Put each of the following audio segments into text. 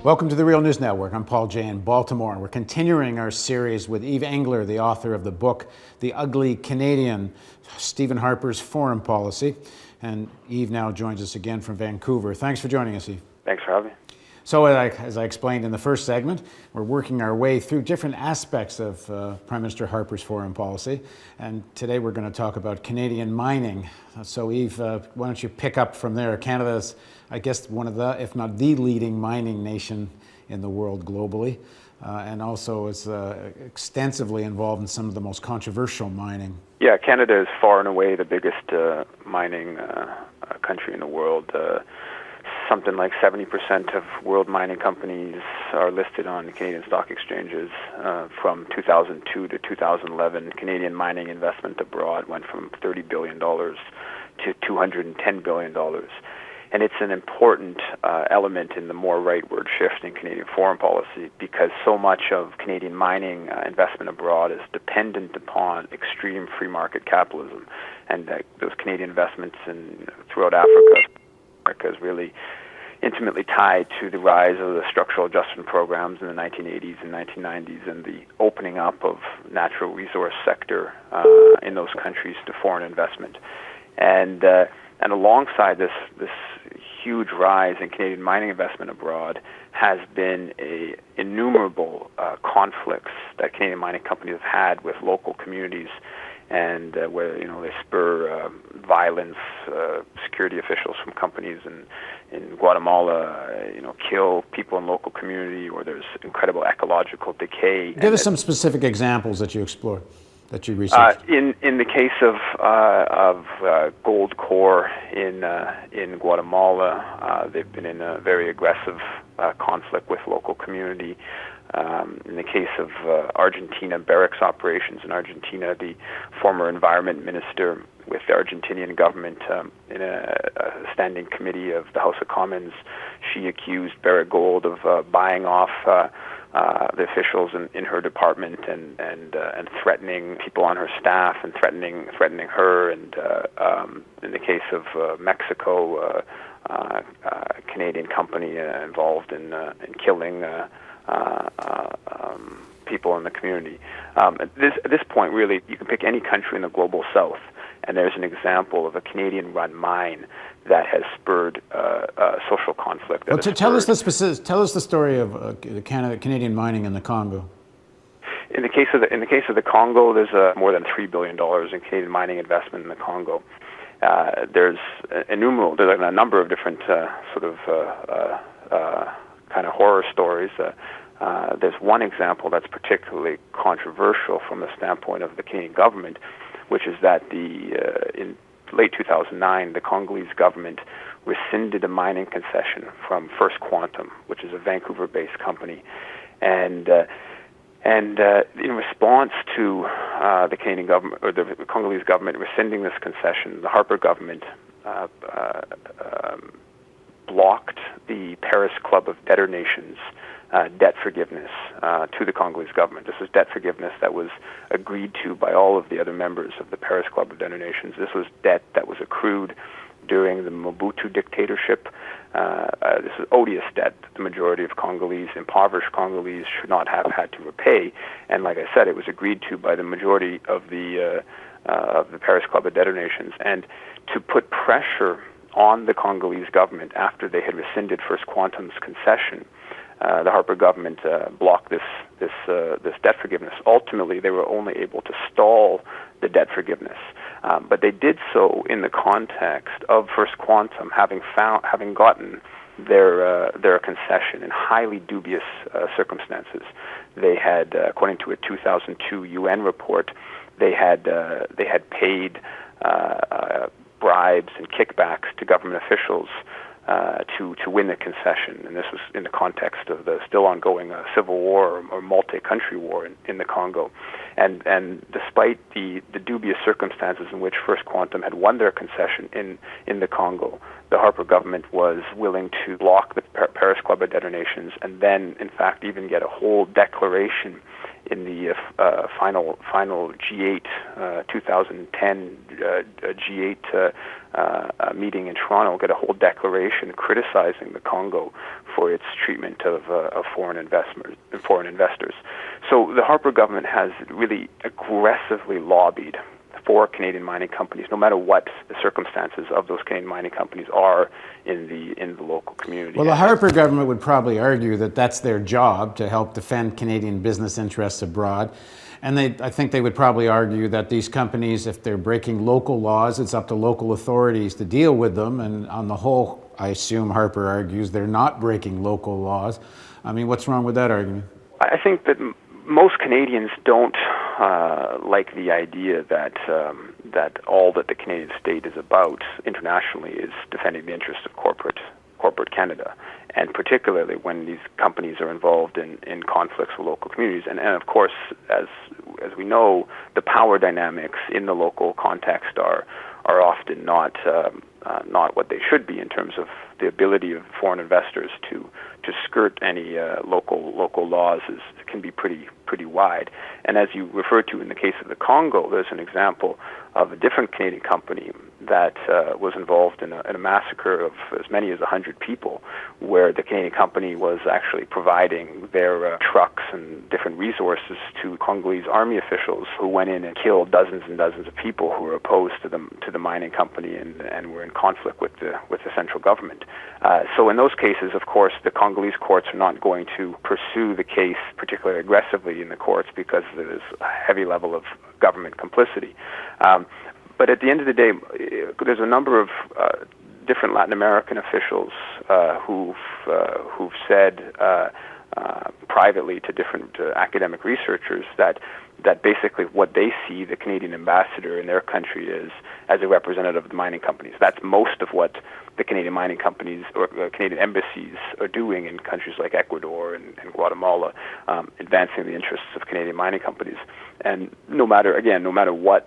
Welcome to the Real News Network. I'm Paul Jay in Baltimore, and we're continuing our series with Eve Engler, the author of the book, The Ugly Canadian, Stephen Harper's Foreign Policy. And Eve now joins us again from Vancouver. Thanks for joining us, Eve. Thanks for having me. So as I explained in the first segment, we're working our way through different aspects of Prime Minister Harper's foreign policy. And today we're going to talk about Canadian mining. So Eve, why don't you pick up from there? Canada's, I guess, one of the, if not the leading mining nation in the world globally. And also is extensively involved in some of the most controversial mining. Yeah, Canada is far and away the biggest mining country in the world. Something like 70% of world mining companies are listed on Canadian stock exchanges. From 2002 to 2011, Canadian mining investment abroad went from $30 billion to $210 billion. And it's an important element in the more rightward shift in Canadian foreign policy, because so much of Canadian mining investment abroad is dependent upon extreme free market capitalism. And those Canadian investments throughout Africa is really intimately tied to the rise of the structural adjustment programs in the 1980s and 1990s and the opening up of natural resource sector in those countries to foreign investment. And alongside this huge rise in Canadian mining investment abroad has been innumerable conflicts that Canadian mining companies have had with local communities, and where they spur violence. Security officials from companies in Guatemala, kill people in local community, or there's incredible ecological decay. Give us some specific examples that you explore, that you researched. In the case of Goldcorp in Guatemala, they've been in a very aggressive conflict with local community. In the case of Argentina, Barrick's operations in Argentina, the former environment minister with the Argentinian government in a standing committee of the House of Commons, she accused Barrick Gold of buying off the officials in her department and threatening people on her staff and threatening her. And in the case of Mexico, a Canadian company involved in killing people in the community. At this point, really, you can pick any country in the global south, and there's an example of a Canadian-run mine that has spurred social conflict. Well, tell us the story of Canadian mining in the Congo. In the case of the Congo, there's more than $3 billion in Canadian mining investment in the Congo. There's a number of different kind of horror stories. There's one example that's particularly controversial from the standpoint of the Canadian government, which is that in late 2009, the Congolese government rescinded a mining concession from First Quantum, which is a Vancouver-based company, and in response to the Canadian government or the Congolese government rescinding this concession, the Harper government blocked the Paris Club of Debtor Nations debt forgiveness to the Congolese government. This was debt forgiveness that was agreed to by all of the other members of the Paris Club of Debtor Nations. This was debt that was accrued during the Mobutu dictatorship. This is odious debt that the majority of impoverished Congolese should not have had to repay. And like I said, it was agreed to by the majority of the Paris Club of Debtor Nations. And to put pressure on the Congolese government after they had rescinded First Quantum's concession, the Harper government blocked this debt forgiveness. Ultimately, they were only able to stall the debt forgiveness, but they did so in the context of First Quantum having gotten their concession in highly dubious circumstances. They had, according to a 2002 UN report, they had paid bribes and kickbacks to government officials to win the concession, and this was in the context of the still ongoing civil war or multi-country war in the Congo. And despite the dubious circumstances in which First Quantum had won their concession in the Congo, the Harper government was willing to block the Paris Club of Debtor Nations and then, in fact, even get a whole declaration in the final G8 2010 G8 meeting in Toronto, get a whole declaration criticizing the Congo for its treatment of foreign investors. So the Harper government has really aggressively lobbied for Canadian mining companies, no matter what the circumstances of those Canadian mining companies are in the local community. Well, the Harper government would probably argue that that's their job, to help defend Canadian business interests abroad. And I think they would probably argue that these companies, if they're breaking local laws, it's up to local authorities to deal with them. And on the whole, I assume Harper argues they're not breaking local laws. I mean, what's wrong with that argument? I think that most Canadians don't like the idea that that all that the Canadian state is about internationally is defending the interests of corporate Canada, and particularly when these companies are involved in conflicts with local communities. And of course, as we know, the power dynamics in the local context are often not what they should be in terms of the ability of foreign investors to skirt any local laws can be pretty wide. And as you referred to in the case of the Congo, there's an example of a different Canadian company that was involved in a massacre of as many as 100 people, where the Canadian company was actually providing their trucks and different resources to Congolese army officials who went in and killed dozens and dozens of people who were opposed to the mining company and were in conflict with the central government. So in those cases, of course, the Congolese courts are not going to pursue the case particularly aggressively in the courts because there's a heavy level of government complicity. But at the end of the day, there's a number of different Latin American officials who've said privately to different academic researchers that basically what they see the Canadian ambassador in their country is as a representative of the mining companies. That's most of what the Canadian mining companies or Canadian embassies are doing in countries like Ecuador and Guatemala, advancing the interests of Canadian mining companies. And no matter what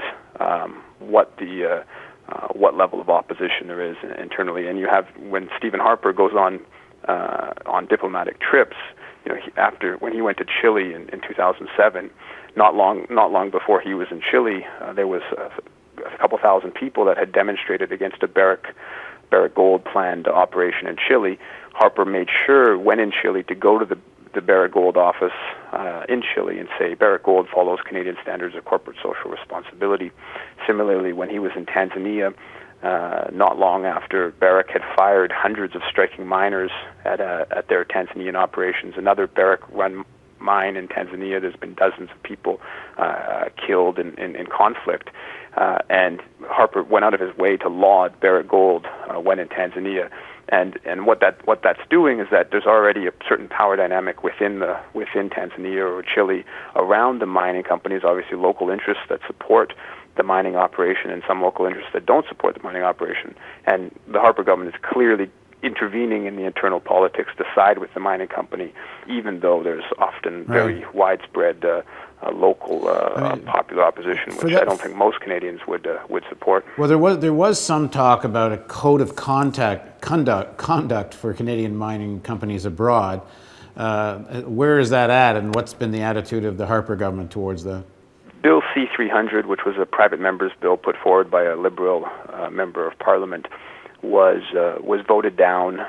level of opposition there is internally, and you have when Stephen Harper goes on diplomatic trips, when he went to Chile in 2007, not long before he was in Chile, there was a couple thousand people that had demonstrated against a Barrick Gold planned operation in Chile. Harper made sure, when in Chile, to go to the Barrick Gold office in Chile and say Barrick Gold follows Canadian standards of corporate social responsibility. Similarly, when he was in Tanzania, not long after Barrick had fired hundreds of striking miners at their Tanzanian operations, another Barrick-run mine in Tanzania, there's been dozens of people killed in conflict. And Harper went out of his way to laud Barrick Gold when in Tanzania. And what that's doing is that there's already a certain power dynamic within Tanzania or Chile around the mining companies, obviously local interests that support the mining operation and some local interests that don't support the mining operation. And the Harper government is clearly intervening in the internal politics to side with the mining company, even though there's often very widespread local popular opposition, which I don't think most Canadians would support. Well, there was some talk about a code of conduct for Canadian mining companies abroad. Where is that at, and what's been the attitude of the Harper government towards that? Bill C-300, which was a private member's bill put forward by a Liberal member of Parliament, was voted down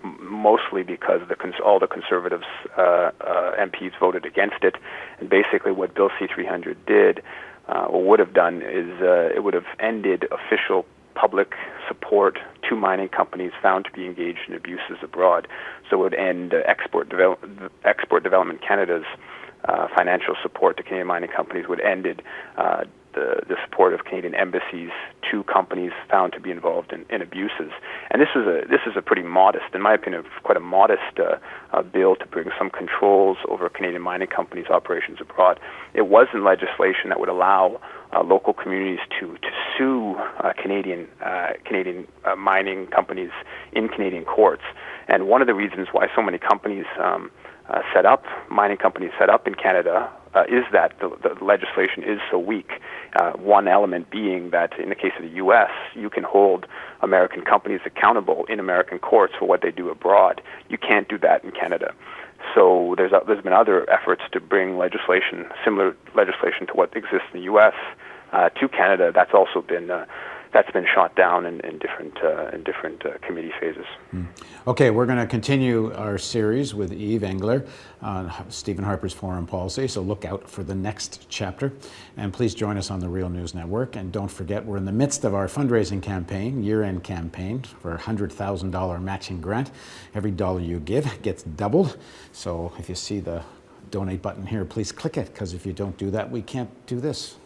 mostly because all the Conservatives MPs voted against it. And basically what Bill C-300 did or would have done is it would have ended official public support to mining companies found to be engaged in abuses abroad. So it would end Export Development Canada's financial support to Canadian mining companies, would ended the support of Canadian embassies to companies found to be involved in abuses. And this is a pretty modest, in my opinion, quite a modest bill to bring some controls over Canadian mining companies' operations abroad. It wasn't legislation that would allow local communities to sue Canadian mining companies in Canadian courts. And one of the reasons why so many companies mining companies set up in Canada is that the legislation is so weak. One element being that in the case of the U.S., you can hold American companies accountable in American courts for what they do abroad. You can't do that in Canada. So there's been other efforts to bring legislation, similar legislation to what exists in the U.S., to Canada. That's also been shot down in different committee phases. Okay, we're going to continue our series with Eve Engler on Stephen Harper's foreign policy, so look out for the next chapter. And please join us on the Real News Network. And don't forget, we're in the midst of our fundraising campaign, year-end campaign, for a $100,000 matching grant. Every dollar you give gets doubled. So if you see the donate button here, please click it, because if you don't do that, we can't do this.